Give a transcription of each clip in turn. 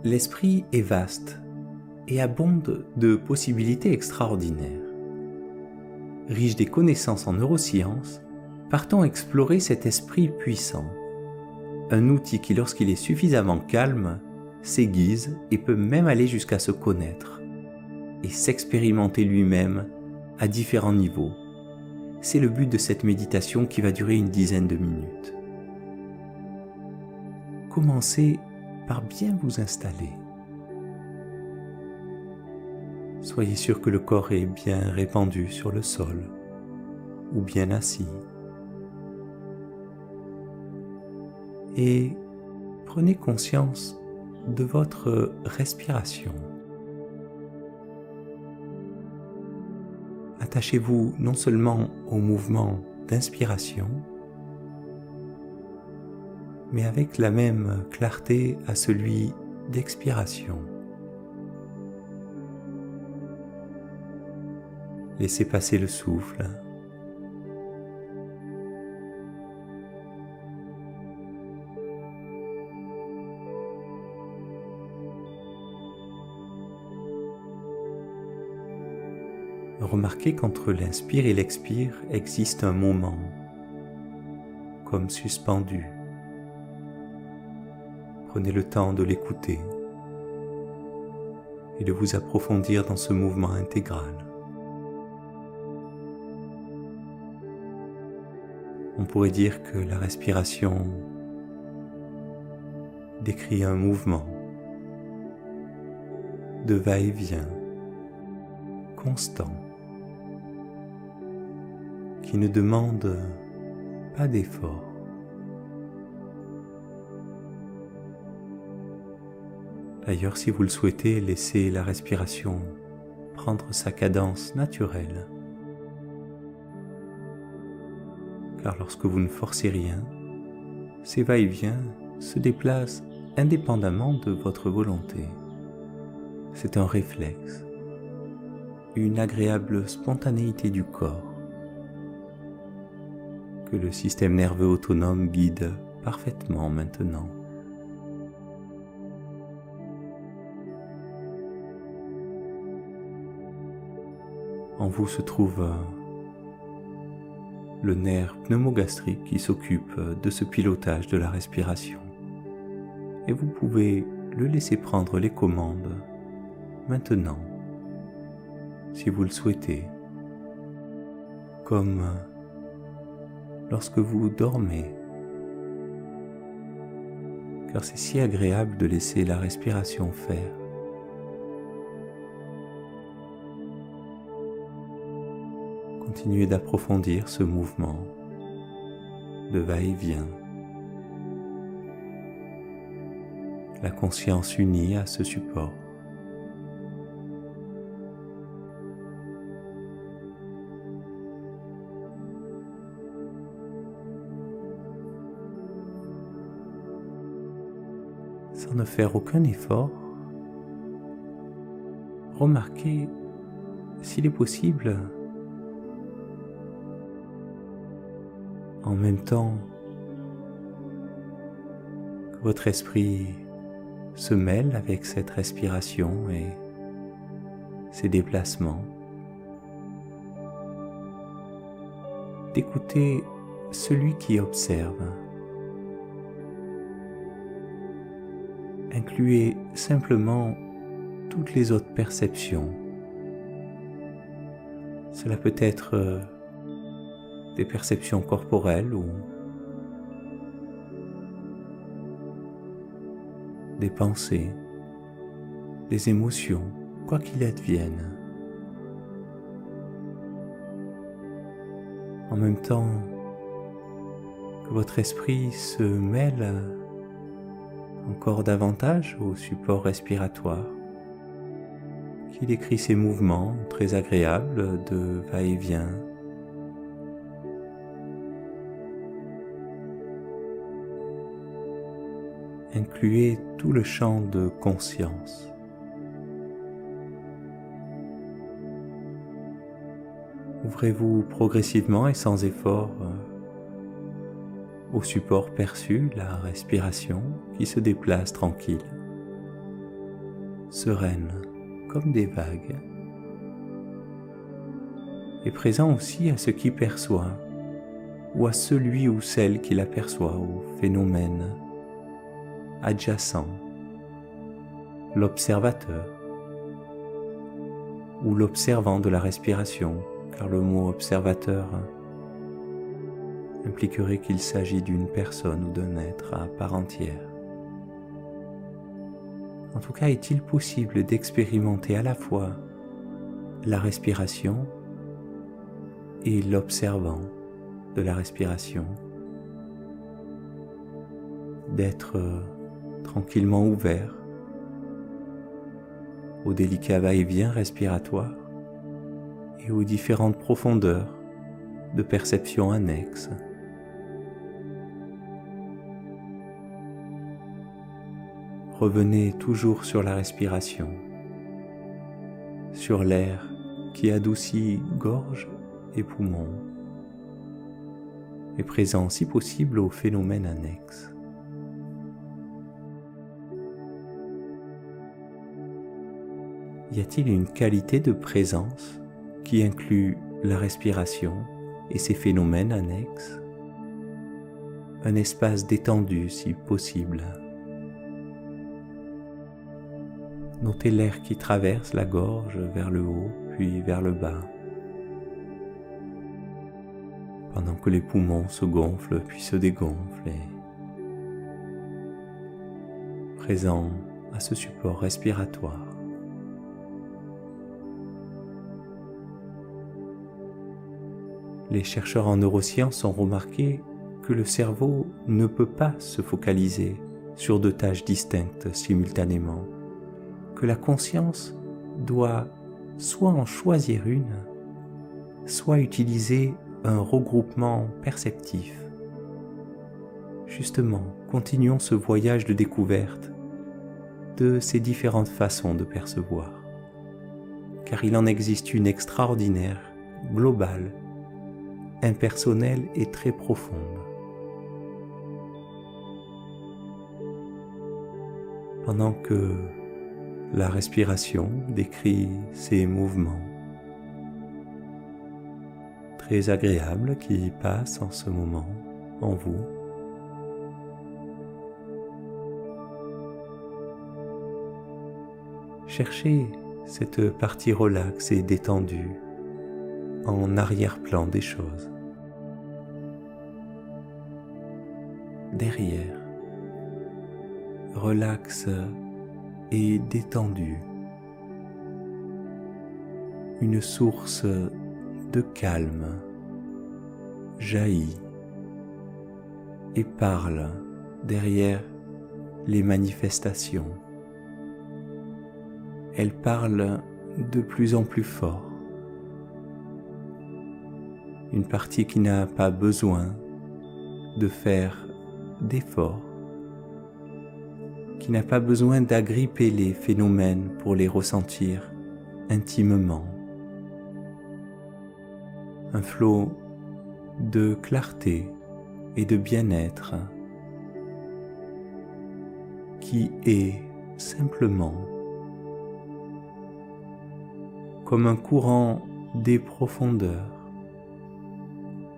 L'esprit est vaste et abonde de possibilités extraordinaires. Riche des connaissances en neurosciences, partons explorer cet esprit puissant. Un outil qui, lorsqu'il est suffisamment calme, s'aiguise et peut même aller jusqu'à se connaître et s'expérimenter lui-même à différents niveaux. C'est le but de cette méditation qui va durer une dizaine de minutes. Commencez par bien vous installer. Soyez sûr que le corps est bien répandu sur le sol ou bien assis. Et prenez conscience de votre respiration. Attachez-vous non seulement au mouvement d'inspiration, mais avec la même clarté à celui d'expiration. Laissez passer le souffle. Remarquez qu'entre l'inspire et l'expire existe un moment, comme suspendu. Prenez le temps de l'écouter et de vous approfondir dans ce mouvement intégral. On pourrait dire que la respiration décrit un mouvement de va-et-vient constant qui ne demande pas d'effort. D'ailleurs, si vous le souhaitez, laissez la respiration prendre sa cadence naturelle. Car lorsque vous ne forcez rien, ces va-et-vient se déplacent indépendamment de votre volonté. C'est un réflexe, une agréable spontanéité du corps que le système nerveux autonome guide parfaitement maintenant. En vous se trouve le nerf pneumogastrique qui s'occupe de ce pilotage de la respiration. Et vous pouvez le laisser prendre les commandes maintenant, si vous le souhaitez, comme lorsque vous dormez, car c'est si agréable de laisser la respiration faire. Continuez d'approfondir ce mouvement de va-et-vient. La conscience unie à ce support. Sans ne faire aucun effort, remarquez, s'il est possible, en même temps que votre esprit se mêle avec cette respiration et ses déplacements, d'écouter celui qui observe. Incluez simplement toutes les autres perceptions. Cela peut être des perceptions corporelles ou des pensées, des émotions, quoi qu'il advienne. En même temps que votre esprit se mêle encore davantage au support respiratoire, qui décrit ces mouvements très agréables de va-et-vient. Incluez tout le champ de conscience. Ouvrez-vous progressivement et sans effort au support perçu, la respiration qui se déplace tranquille. sereines comme des vagues, et présent aussi à ce qui perçoit, ou à celui ou celle qui l'aperçoit, au phénomène adjacent, l'observateur, ou l'observant de la respiration, car le mot observateur impliquerait qu'il s'agit d'une personne ou d'un être à part entière. En tout cas, est-il possible d'expérimenter à la fois la respiration et l'observant de la respiration, d'être tranquillement ouvert aux délicats va-et-vient respiratoires et aux différentes profondeurs de perception annexes. Revenez toujours sur la respiration, sur l'air qui adoucit gorge et poumons, et présent si possible aux phénomènes annexes. Y a-t-il une qualité de présence qui inclut la respiration et ses phénomènes annexes? Un espace détendu si possible. Notez l'air qui traverse la gorge vers le haut puis vers le bas, pendant que les poumons se gonflent puis se dégonflent, et présent à ce support respiratoire. Les chercheurs en neurosciences ont remarqué que le cerveau ne peut pas se focaliser sur deux tâches distinctes simultanément, que la conscience doit soit en choisir une, soit utiliser un regroupement perceptif. Justement, continuons ce voyage de découverte de ces différentes façons de percevoir, car il en existe une extraordinaire, globale, impersonnelle et très profonde. Pendant que la respiration décrit ces mouvements très agréables qui passent en ce moment en vous, cherchez cette partie relaxe et détendue en arrière-plan des choses. Derrière, relaxe et détendu, une source de calme jaillit et parle derrière les manifestations. Elle parle de plus en plus fort. Une partie qui n'a pas besoin de faire d'efforts, qui n'a pas besoin d'agripper les phénomènes pour les ressentir intimement. Un flot de clarté et de bien-être qui est simplement comme un courant des profondeurs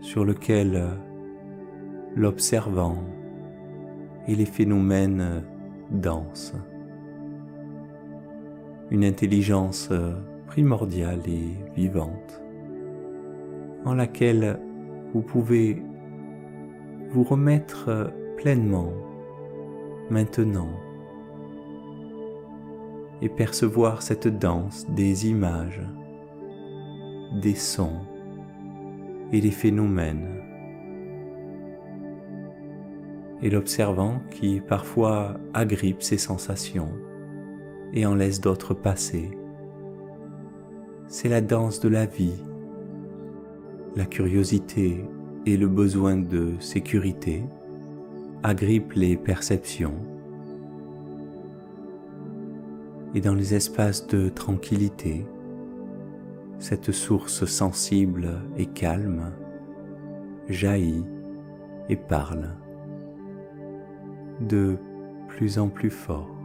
sur lequel l'observant et les phénomènes dansent. Une intelligence primordiale et vivante en laquelle vous pouvez vous remettre pleinement maintenant et percevoir cette danse des images, des sons et des phénomènes, et l'observant qui parfois agrippe ses sensations et en laisse d'autres passer. C'est la danse de la vie, la curiosité et le besoin de sécurité agrippent les perceptions, et dans les espaces de tranquillité, cette source sensible et calme jaillit et parle de plus en plus fort.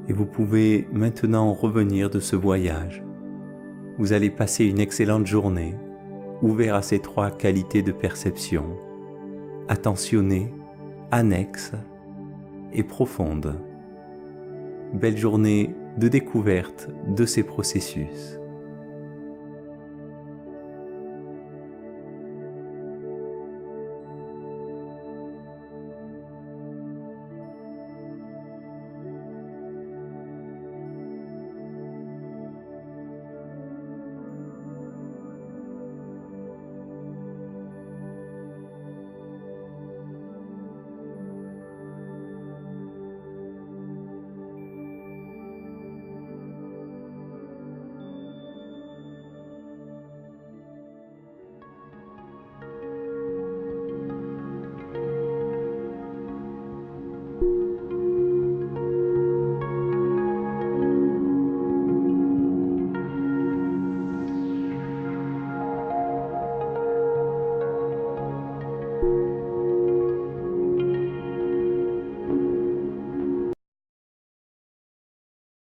Et vous pouvez maintenant revenir de ce voyage. Vous allez passer une excellente journée, ouvert à ces 3 qualités de perception, attentionnée, annexe et profonde. Belle journée de découverte de ces processus.